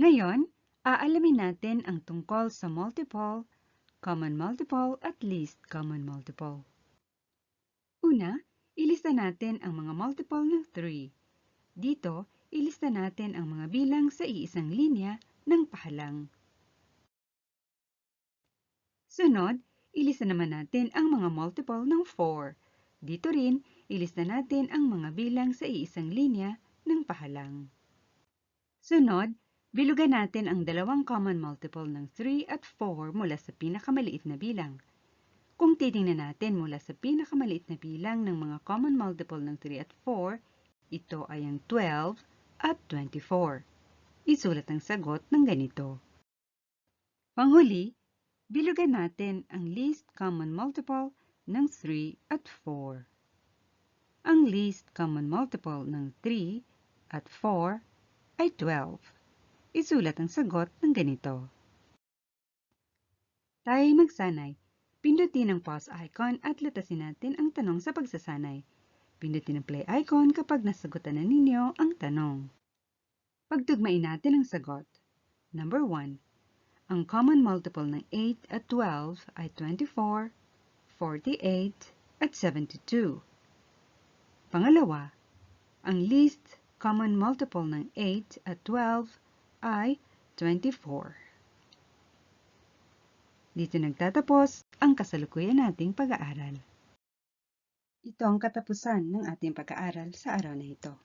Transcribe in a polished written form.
Ngayon, aalamin natin ang tungkol sa multiple, common multiple at least common multiple. Una, ilista natin ang mga multiple ng 3. Dito, ilista natin ang mga bilang sa iisang linya ng pahalang. Sunod, ilista naman natin ang mga multiple ng 4. Dito rin, ilista natin ang mga bilang sa iisang linya ng pahalang. Sunod, bilugan natin ang dalawang common multiple ng 3 at 4 mula sa pinakamaliit na bilang. Kung titingnan natin mula sa pinakamaliit na bilang ng mga common multiple ng 3 at 4, ito ay ang 12 at 24. Isulat ang sagot ng ganito. Panghuli, bilugan natin ang least common multiple ng 3 at 4. Ang least common multiple ng 3 at 4 ay 12. Isulat ang sagot ng ganito. Tayo'y magsanay. Pindutin ang pause icon at lutasin natin ang tanong sa pagsasanay. Pindutin ang play icon kapag nasagutan na ninyo ang tanong. Pagtugmain natin ang sagot. Number 1. Ang common multiple ng 8 at 12 ay 24, 48, at 72. Pangalawa, ang least common multiple ng 8 at 12 ay 24. Dito nagtatapos ang kasalukuyan nating pag-aaral. Ito ang katapusan ng ating pag-aaral sa araw na ito.